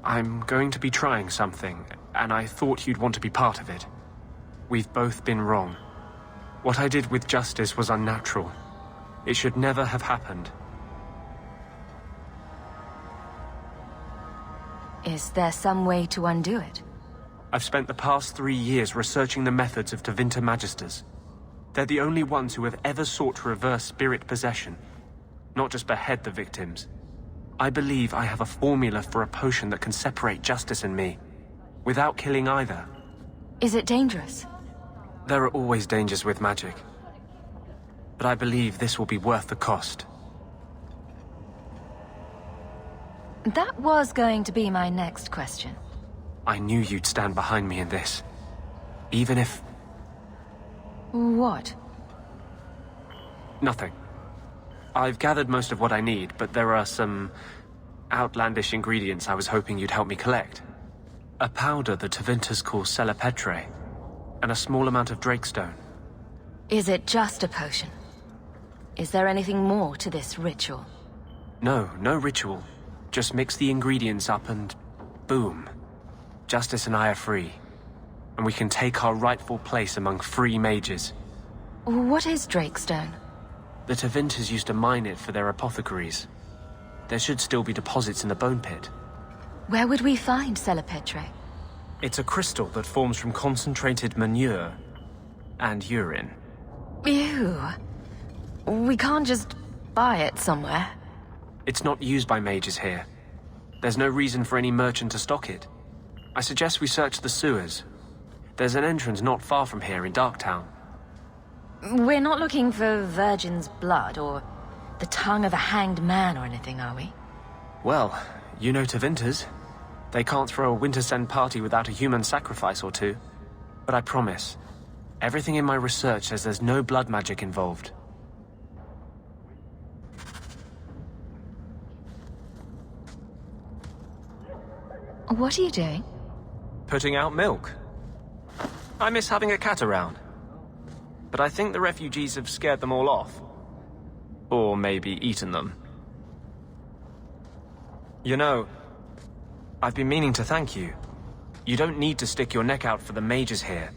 I'm going to be trying something, and I thought you'd want to be part of it. We've both been wrong. What I did with Justice was unnatural. It should never have happened. Is there some way to undo it? I've spent the past 3 years researching the methods of Tevinter Magisters. They're the only ones who have ever sought to reverse spirit possession, not just behead the victims. I believe I have a formula for a potion that can separate Justice and me, without killing either. Is it dangerous? There are always dangers with magic. But I believe this will be worth the cost. That was going to be my next question. I knew you'd stand behind me in this. Even if... What? Nothing. I've gathered most of what I need, but there are some outlandish ingredients I was hoping you'd help me collect. A powder the Tevinters call Celepetre, and a small amount of Drakestone. Is it just a potion? Is there anything more to this ritual? No ritual. Just mix the ingredients up and... boom. Justice and I are free. And we can take our rightful place among free mages. What is Drakestone? The Tevinters used to mine it for their apothecaries. There should still be deposits in the bone pit. Where would we find Celepetre? It's a crystal that forms from concentrated manure and urine. Ew. We can't just buy it somewhere. It's not used by mages here. There's no reason for any merchant to stock it. I suggest we search the sewers. There's an entrance not far from here in Darktown. We're not looking for virgin's blood or the tongue of a hanged man or anything, are we? Well, you know Tevinters. They can't throw a Wintersend party without a human sacrifice or two. But I promise, everything in my research says there's no blood magic involved. What are you doing? Putting out milk. I miss having a cat around. But I think the refugees have scared them all off. Or maybe eaten them. You know, I've been meaning to thank you. You don't need to stick your neck out for the mages here.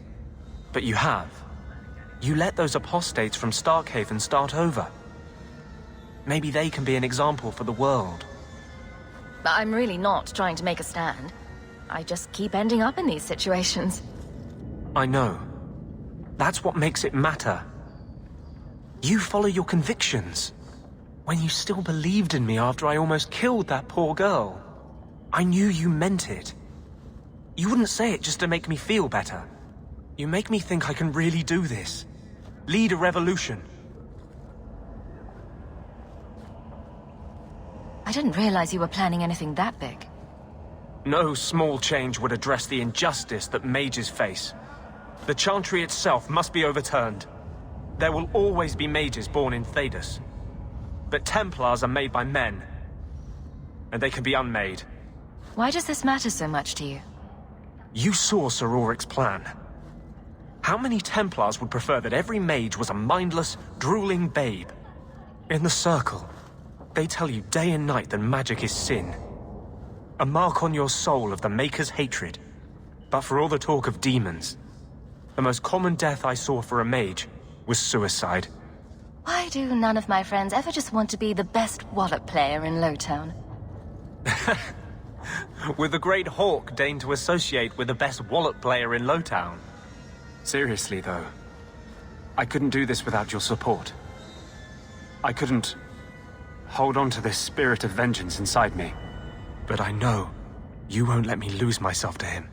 But you have. You let those apostates from Starkhaven start over. Maybe they can be an example for the world. I'm really not trying to make a stand. I just keep ending up in these situations. I know. That's what makes it matter. You follow your convictions. When you still believed in me after I almost killed that poor girl, I knew you meant it. You wouldn't say it just to make me feel better. You make me think I can really do this. Lead a revolution. I didn't realize you were planning anything that big. No small change would address the injustice that mages face. The Chantry itself must be overturned. There will always be mages born in Thedas. But Templars are made by men. And they can be unmade. Why does this matter so much to you? You saw Sir Auric's plan. How many Templars would prefer that every mage was a mindless, drooling babe? In the Circle, they tell you day and night that magic is sin. A mark on your soul of the Maker's hatred. But for all the talk of demons, the most common death I saw for a mage was suicide. Why do none of my friends ever just want to be the best wallet player in Lowtown? With the great Hawke deigned to associate with the best wallet player in Lowtown. Seriously, though, I couldn't do this without your support. I couldn't hold on to this spirit of vengeance inside me. But I know you won't let me lose myself to him.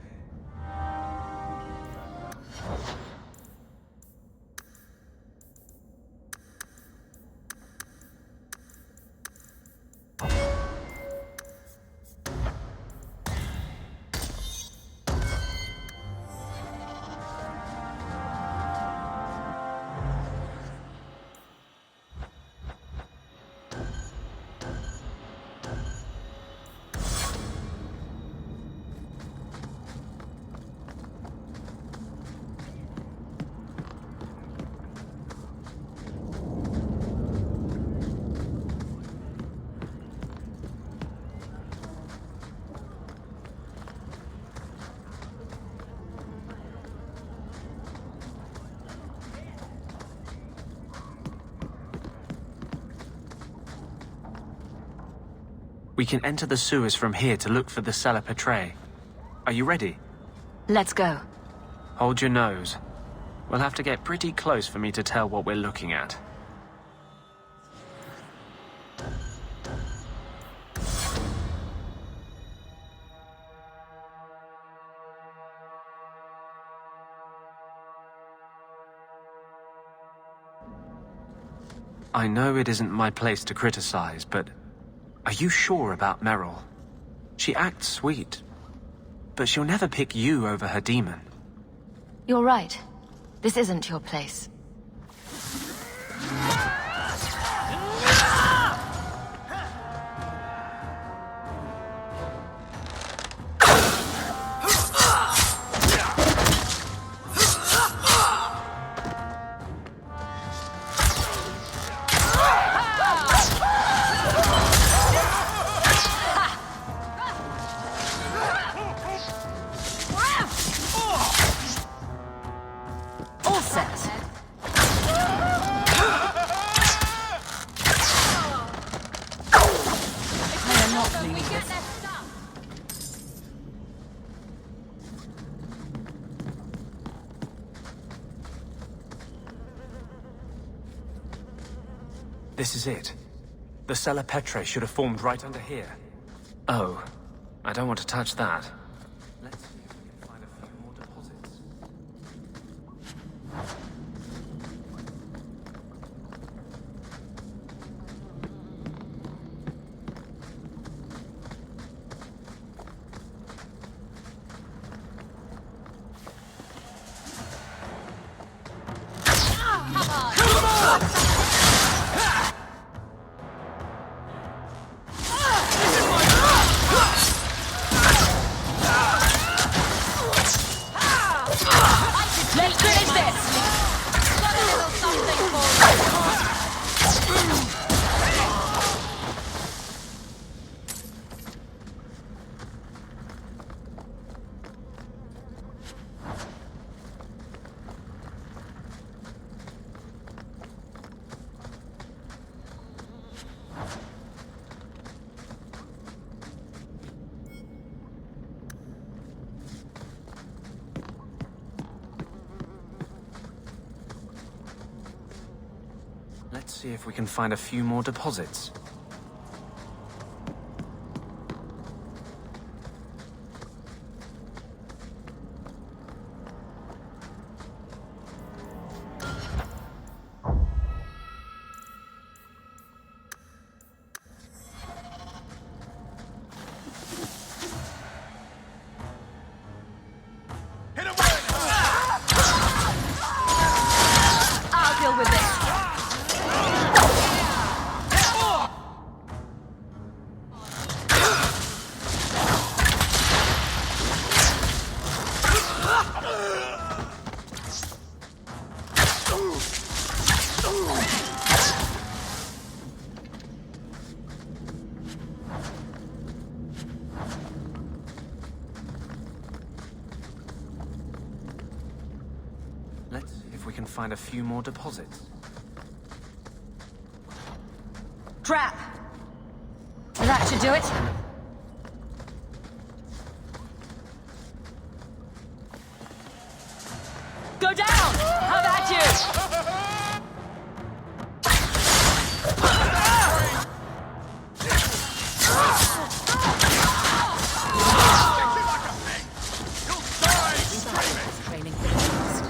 We can enter the sewers from here to look for the cellar Petre. Are you ready? Let's go. Hold your nose. We'll have to get pretty close for me to tell what we're looking at. I know it isn't my place to criticize, but are you sure about Meryl? She acts sweet, but she'll never pick you over her demon. You're right. This isn't your place. All set. I am not leaving this. This is it. The cellar Petre should have formed right under here. Oh, I don't want to touch that. Let's see if we can find a few more deposits. Let's finish this! Got a little something for Let's see if we can find a few more deposits. I'll deal with this. Let's see if we can find a few more deposits. Trap! That should do it. Go down! How about you? Training for the beast.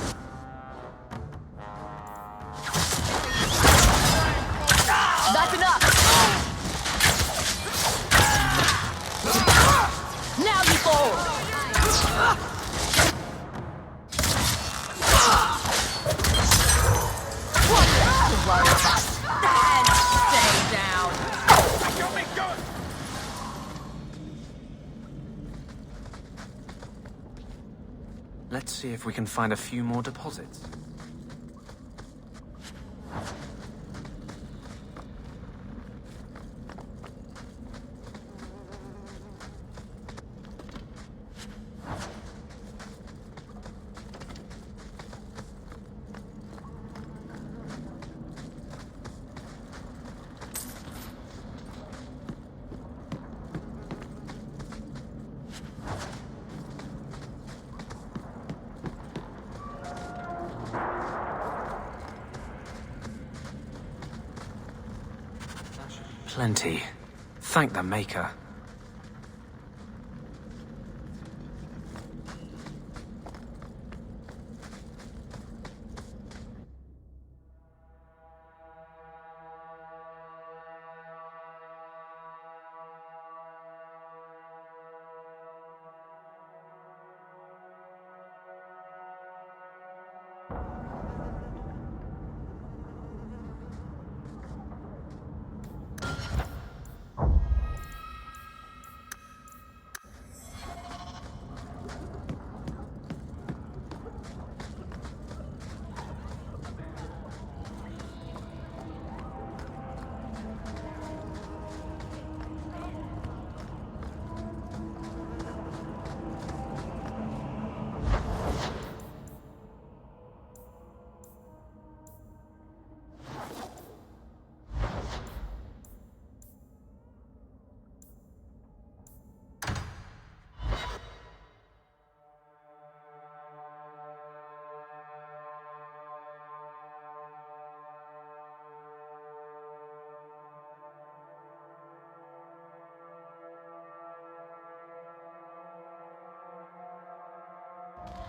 That's enough! Now you fall! What to worry about? And stay down! Got me going! Let's see if we can find a few more deposits. Plenty. Thank the Maker.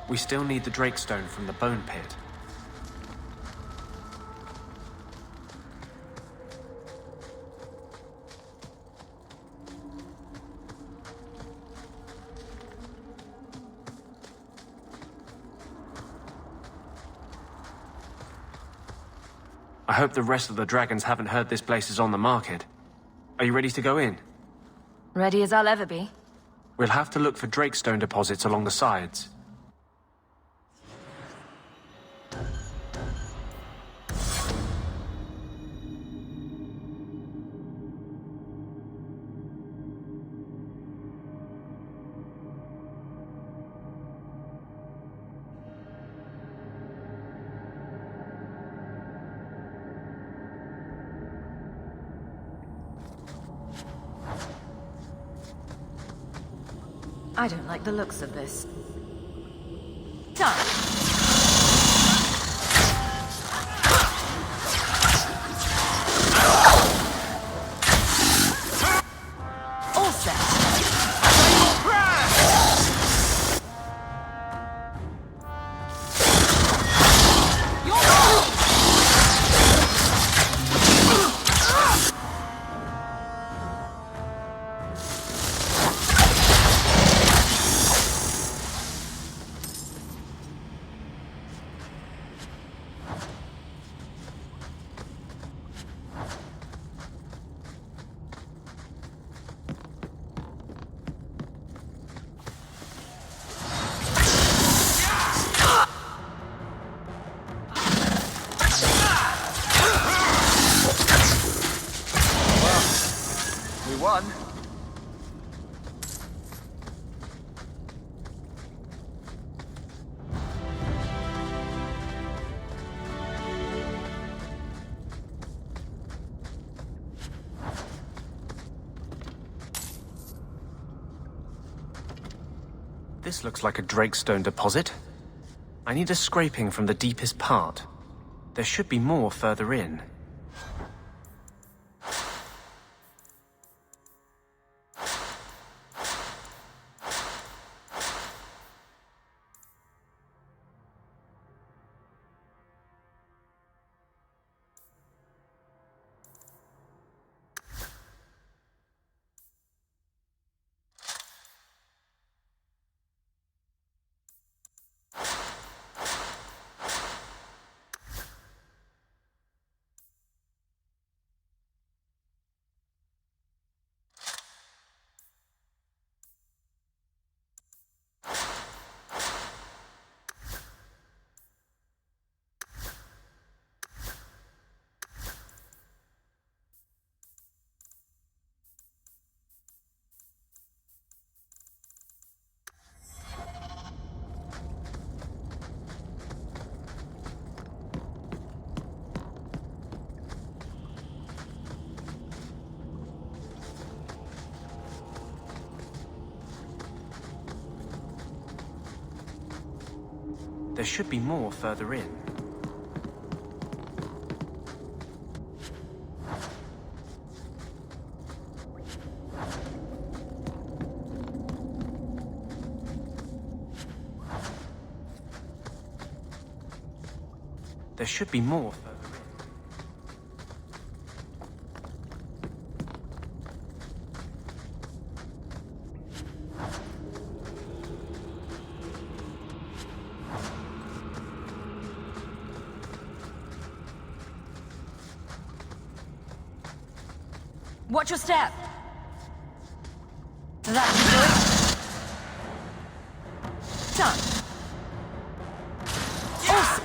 We still need the Drakestone from the Bone Pit. I hope the rest of the dragons haven't heard this place is on the market. Are you ready to go in? Ready as I'll ever be. We'll have to look for Drakestone deposits along the sides. I don't like the looks of this. Done. All set. One. This looks like a Drakestone deposit. I need a scraping from the deepest part. There should be more further in. There should be more further in. There should be more further in. Watch your step! That should do it. Done. Awesome.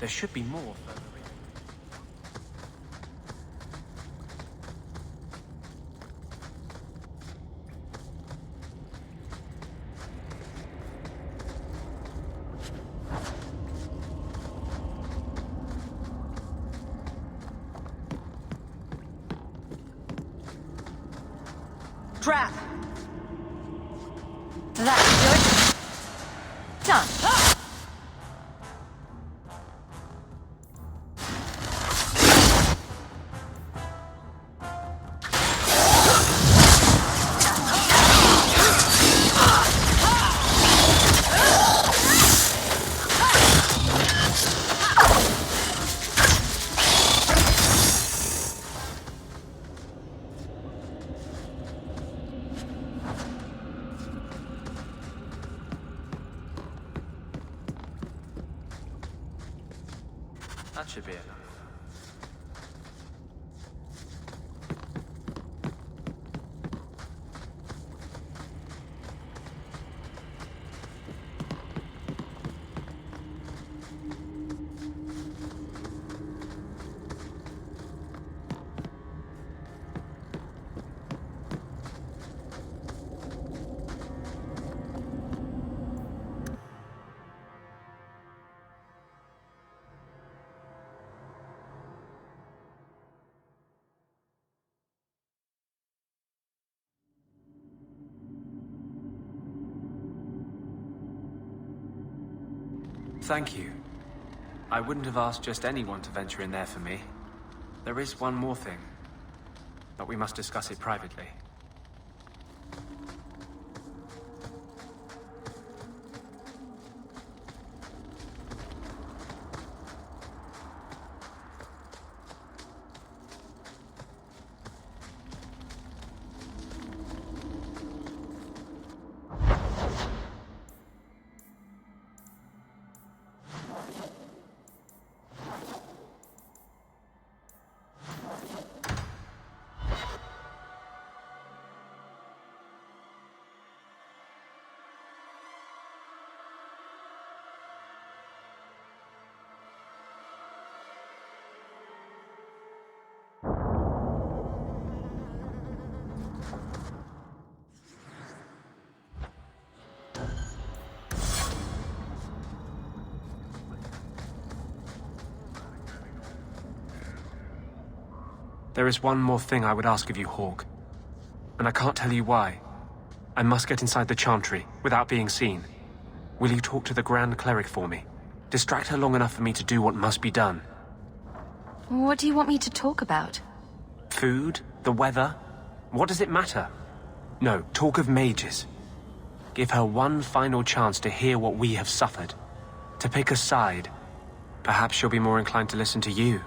There should be more further in. Trap. That should do it. Done. That should be enough. Thank you. I wouldn't have asked just anyone to venture in there for me. There is one more thing, but we must discuss it privately. There is one more thing I would ask of you, Hawke. And I can't tell you why. I must get inside the Chantry, without being seen. Will you talk to the Grand Cleric for me? Distract her long enough for me to do what must be done. What do you want me to talk about? Food? The weather? What does it matter? No, talk of mages. Give her one final chance to hear what we have suffered. To pick a side. Perhaps she'll be more inclined to listen to you.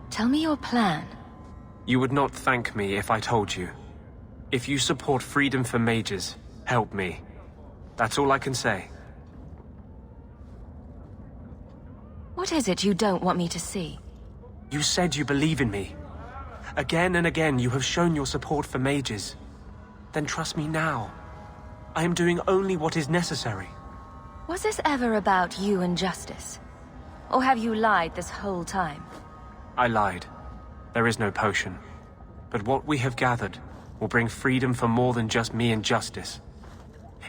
Tell me your plan. You would not thank me if I told you. If you support freedom for mages, help me. That's all I can say. What is it you don't want me to see? You said you believe in me. Again and again you have shown your support for mages. Then trust me now. I am doing only what is necessary. Was this ever about you and justice? Or have you lied this whole time? I lied. There is no potion. But what we have gathered will bring freedom for more than just me and justice.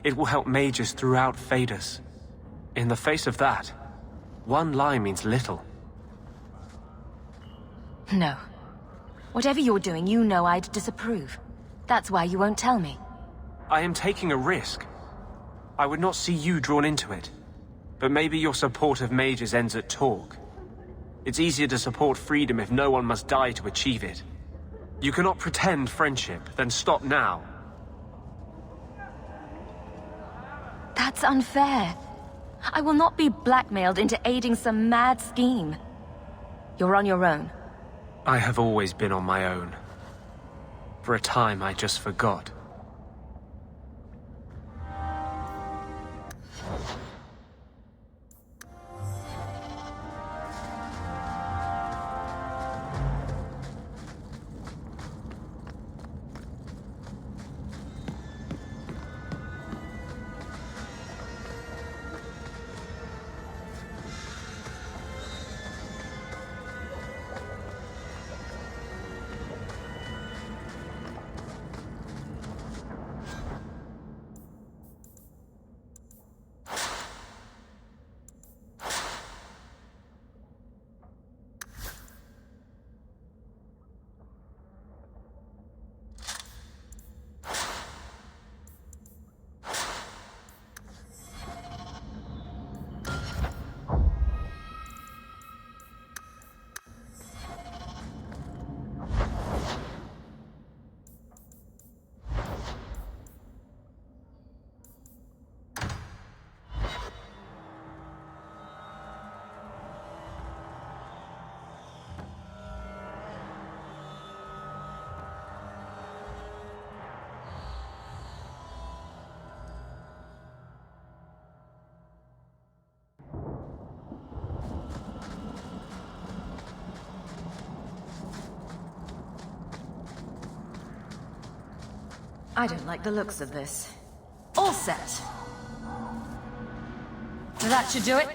It will help mages throughout Phaedus. In the face of that, one lie means little. No. Whatever you're doing, you know I'd disapprove. That's why you won't tell me. I am taking a risk. I would not see you drawn into it. But maybe your support of mages ends at talk. It's easier to support freedom if no one must die to achieve it. You cannot pretend friendship, then stop now. That's unfair. I will not be blackmailed into aiding some mad scheme. You're on your own. I have always been on my own. For a time, I just forgot. I don't like the looks of this. All set. That should do it.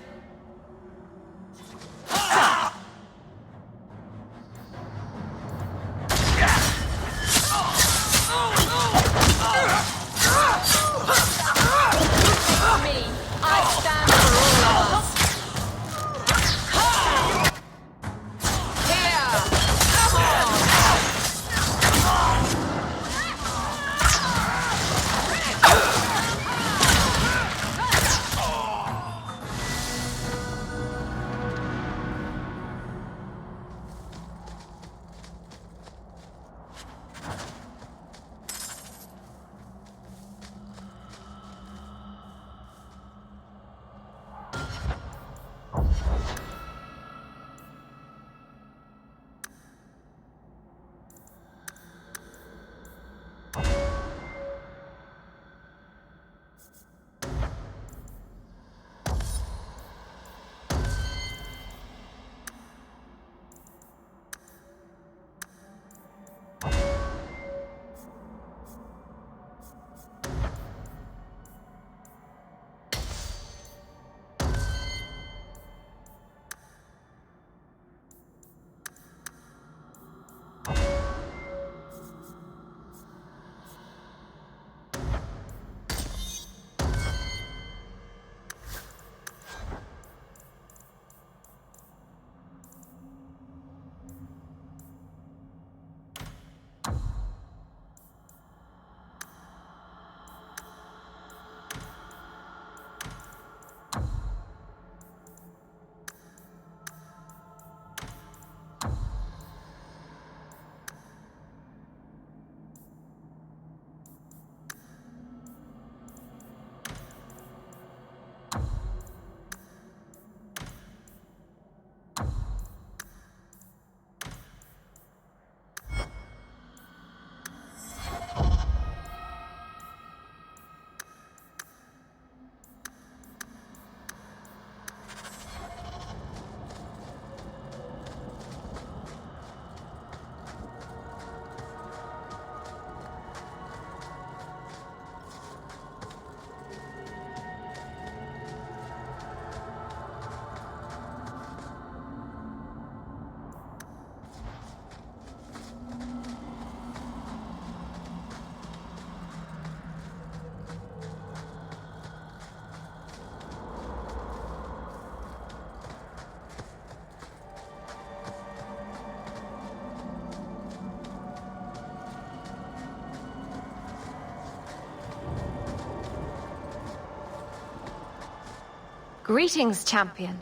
Greetings, champion.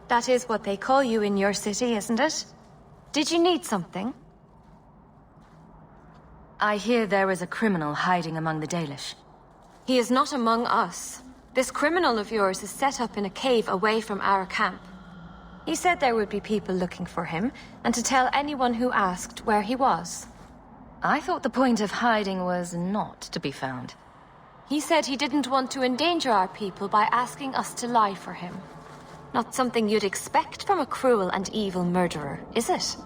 That is what they call you in your city, isn't it? Did you need something? I hear there is a criminal hiding among the Dalish. He is not among us. This criminal of yours is set up in a cave away from our camp. He said there would be people looking for him, and to tell anyone who asked where he was. I thought the point of hiding was not to be found. He said he didn't want to endanger our people by asking us to lie for him. Not something you'd expect from a cruel and evil murderer, is it?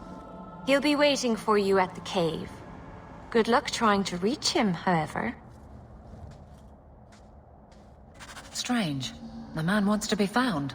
He'll be waiting for you at the cave. Good luck trying to reach him, however. Strange. The man wants to be found.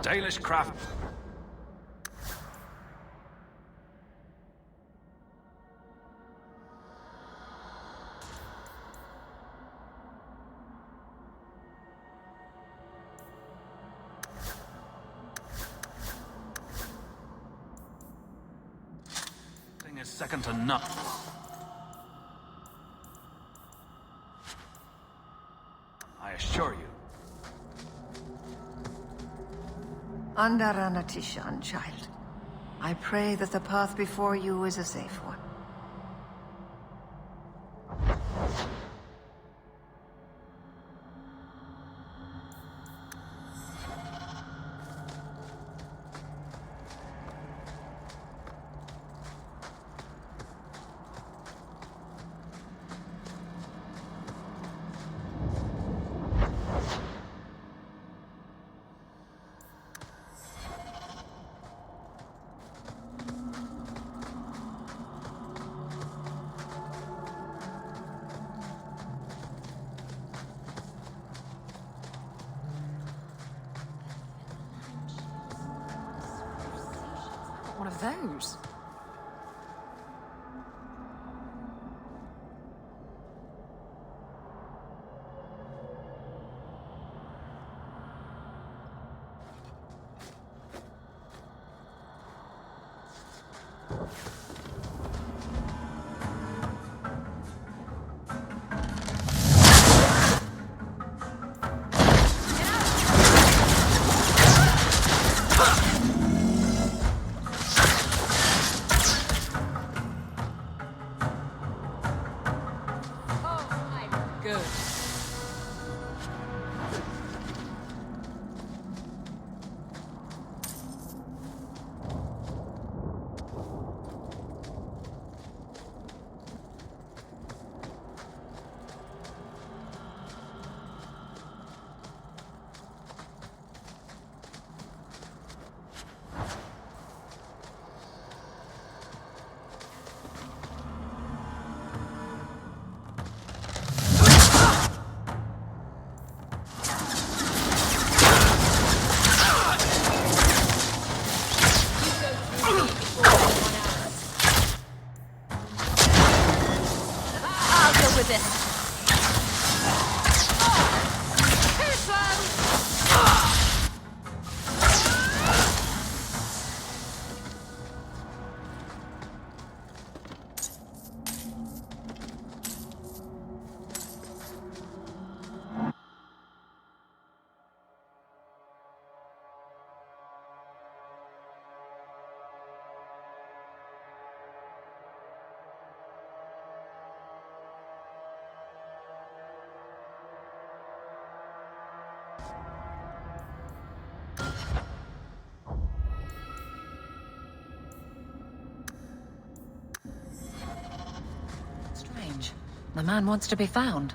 Dalish craft. Thing is second to none. I assure you. Andaranatishan, child. I pray that the path before you is a safe one. One of those. The man wants to be found.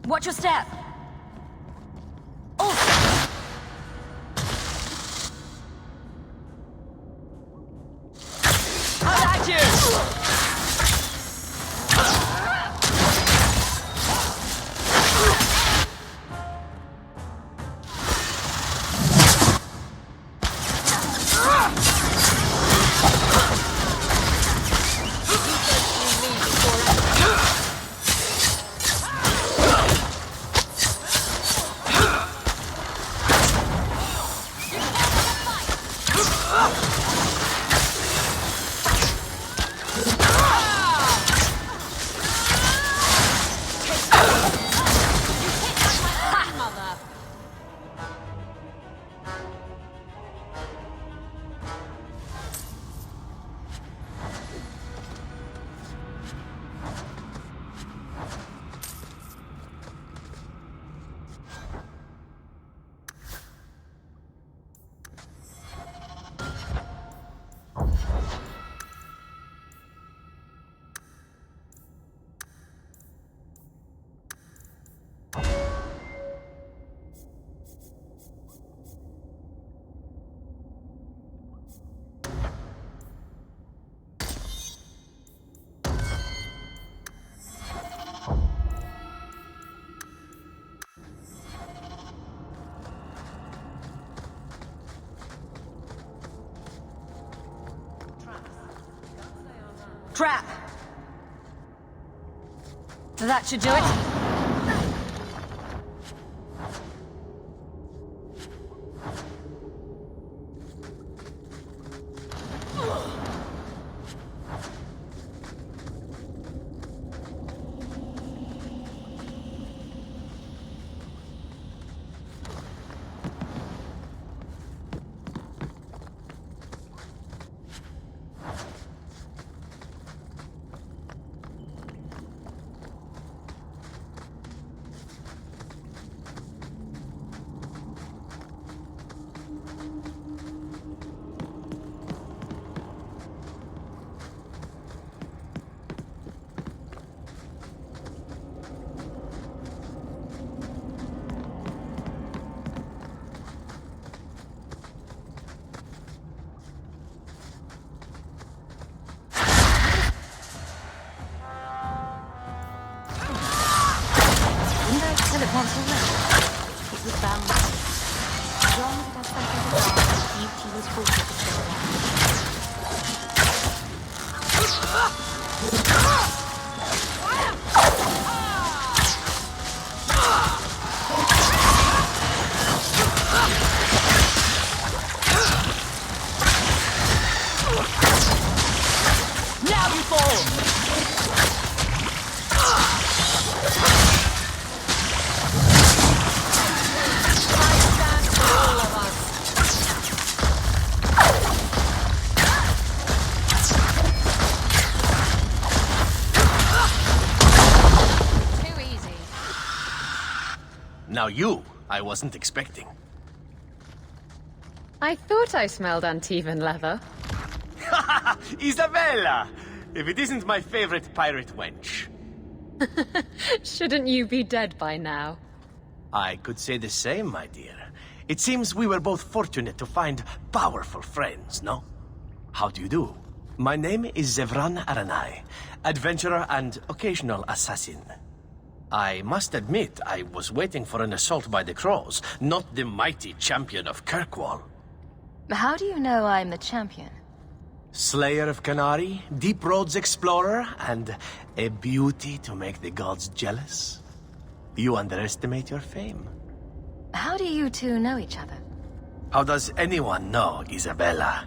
Watch your step! Trap! That should do it. Now you, I wasn't expecting. I thought I smelled uneven leather. Isabella! If it isn't my favorite pirate wench. Shouldn't you be dead by now? I could say the same, my dear. It seems we were both fortunate to find powerful friends, no? How do you do? My name is Zevran Aranai, adventurer and occasional assassin. I must admit, I was waiting for an assault by the Crows, not the mighty champion of Kirkwall. How do you know I'm the champion? Slayer of Canary, Deep Roads Explorer, and a beauty to make the gods jealous? You underestimate your fame. How do you two know each other? How does anyone know Isabella?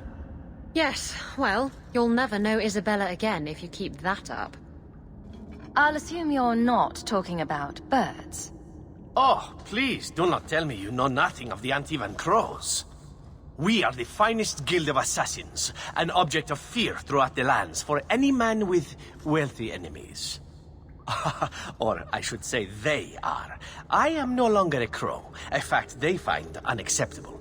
Yes, well, you'll never know Isabella again if you keep that up. I'll assume you're not talking about birds. Oh, please, do not tell me you know nothing of the Antivan Crows. We are the finest guild of assassins, an object of fear throughout the lands for any man with wealthy enemies. Or I should say they are. I am no longer a crow, a fact they find unacceptable.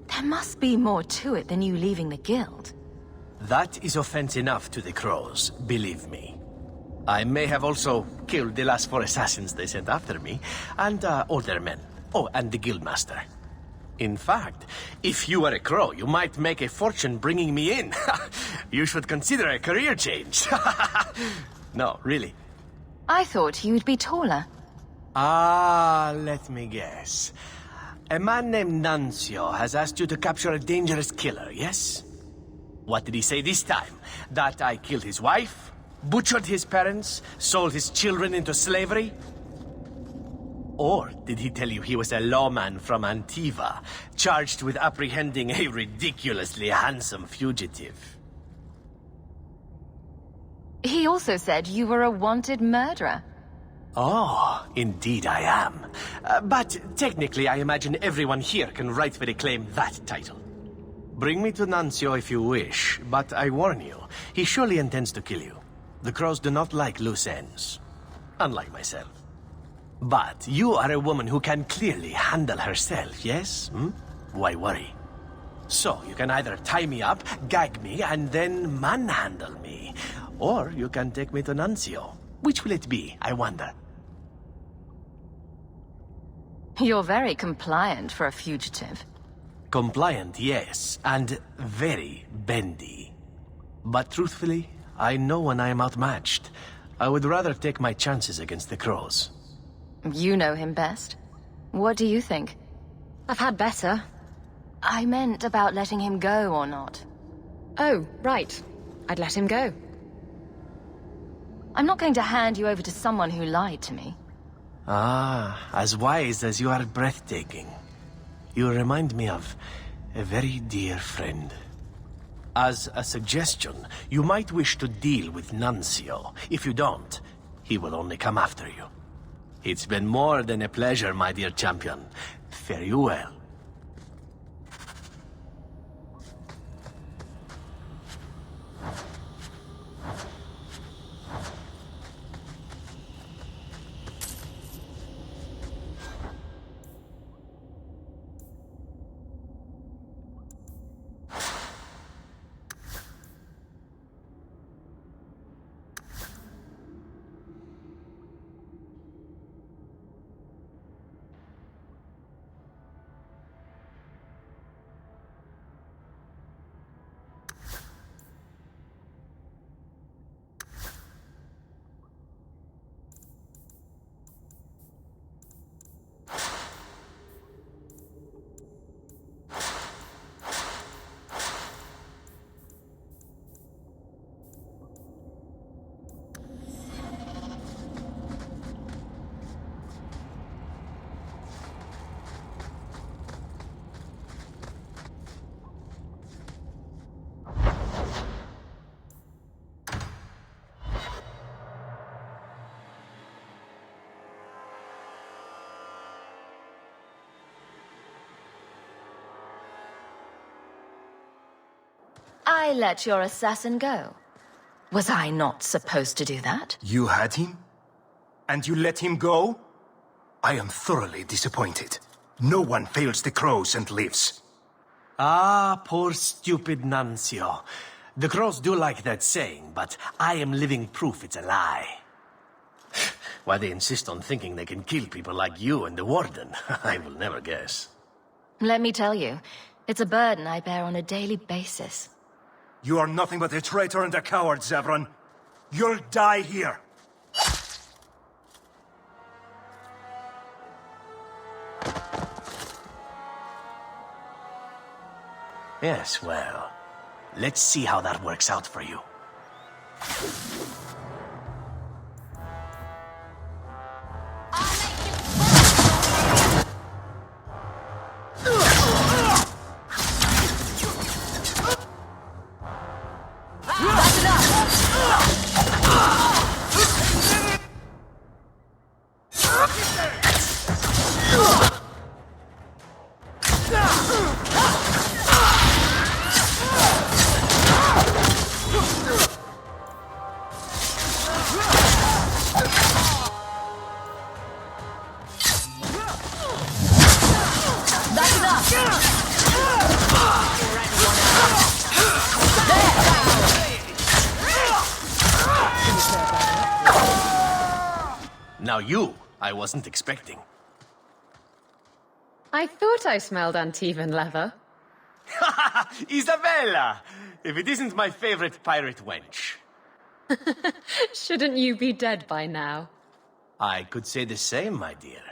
There must be more to it than you leaving the guild. That is offense enough to the crows, believe me. I may have also killed the last 4 assassins they sent after me, and older men. Oh, and the guildmaster. In fact, if you were a crow, you might make a fortune bringing me in. You should consider a career change. No, really. I thought you'd be taller. Let me guess. A man named Nuncio has asked you to capture a dangerous killer, yes? What did he say this time? That I killed his wife? Butchered his parents? Sold his children into slavery? Or did he tell you he was a lawman from Antiva, charged with apprehending a ridiculously handsome fugitive? He also said you were a wanted murderer. Oh, indeed I am. But technically I imagine everyone here can rightfully claim that title. Bring me to Nuncio if you wish, but I warn you, he surely intends to kill you. The crows do not like loose ends. Unlike myself. But you are a woman who can clearly handle herself, yes? Why worry? So, you can either tie me up, gag me, and then manhandle me. Or you can take me to Nuncio. Which will it be, I wonder? You're very compliant for a fugitive. Compliant, yes, and very bendy. But truthfully, I know when I am outmatched. I would rather take my chances against the crows. You know him best. What do you think? I've had better. I meant about letting him go or not. Oh, right. I'd let him go. I'm not going to hand you over to someone who lied to me. As wise as you are breathtaking. You remind me of a very dear friend. As a suggestion, you might wish to deal with Nuncio. If you don't, he will only come after you. It's been more than a pleasure, my dear champion. Fare you well. I let your assassin go. Was I not supposed to do that? You had him? And you let him go? I am thoroughly disappointed. No one fails the crows and lives. Poor stupid Nuncio. The crows do like that saying, but I am living proof it's a lie. Why they insist on thinking they can kill people like you and the Warden, I will never guess. Let me tell you, it's a burden I bear on a daily basis. You are nothing but a traitor and a coward, Zevran. You'll die here. Yes, well, let's see how that works out for you. Now you, I wasn't expecting. I thought I smelled uneven leather. Isabella! If it isn't my favorite pirate wench. Shouldn't you be dead by now? I could say the same, my dear.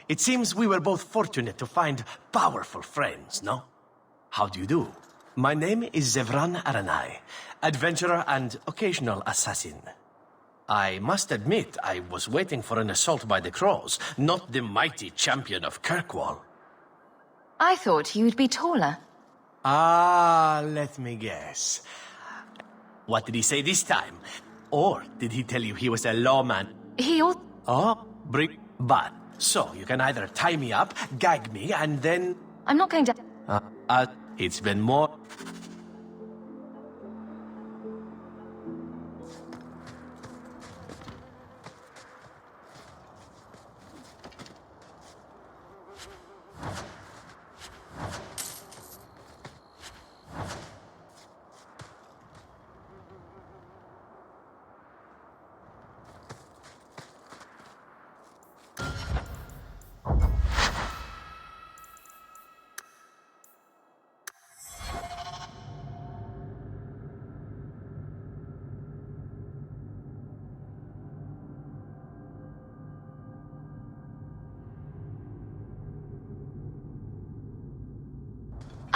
It seems we were both fortunate to find powerful friends, no? How do you do? My name is Zevran Aranai, adventurer and occasional assassin. I must admit, I was waiting for an assault by the Crows, not the mighty champion of Kirkwall. I thought you'd be taller. Ah, let me guess. What did he say this time? Or did he tell you he was a lawman? Oh, but. So, you can either tie me up, gag me, and then... I'm not going to... It's been more...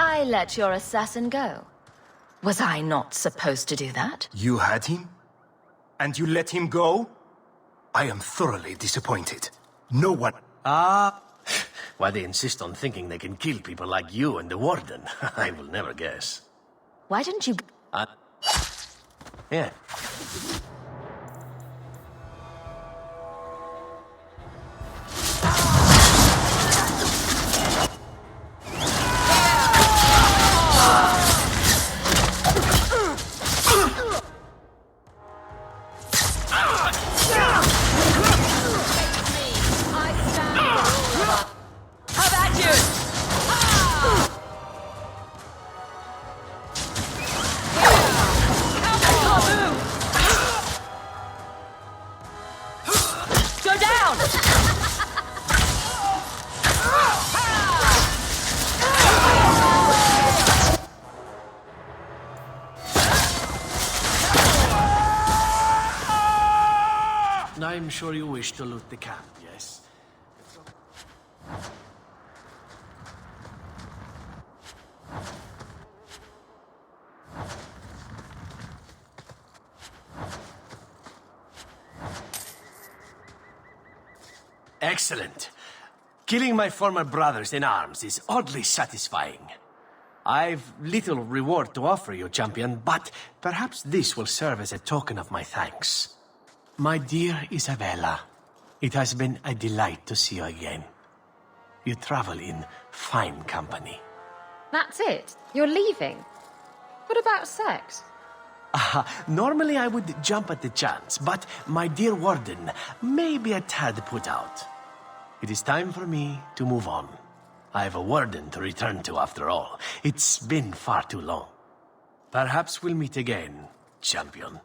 I let your assassin go. Was I not supposed to do that? You had him? And you let him go? I am thoroughly disappointed. No one... Why they insist on thinking they can kill people like you and the Warden, I will never guess. Why didn't you... Yeah. I'm sure you wish to loot the camp, yes? Excellent. Killing my former brothers in arms is oddly satisfying. I've little reward to offer you, champion, but perhaps this will serve as a token of my thanks. My dear Isabella, it has been a delight to see you again. You travel in fine company. That's it? You're leaving? What about sex? Normally I would jump at the chance, but my dear Warden may be a tad put out. It is time for me to move on. I have a Warden to return to after all. It's been far too long. Perhaps we'll meet again, champion.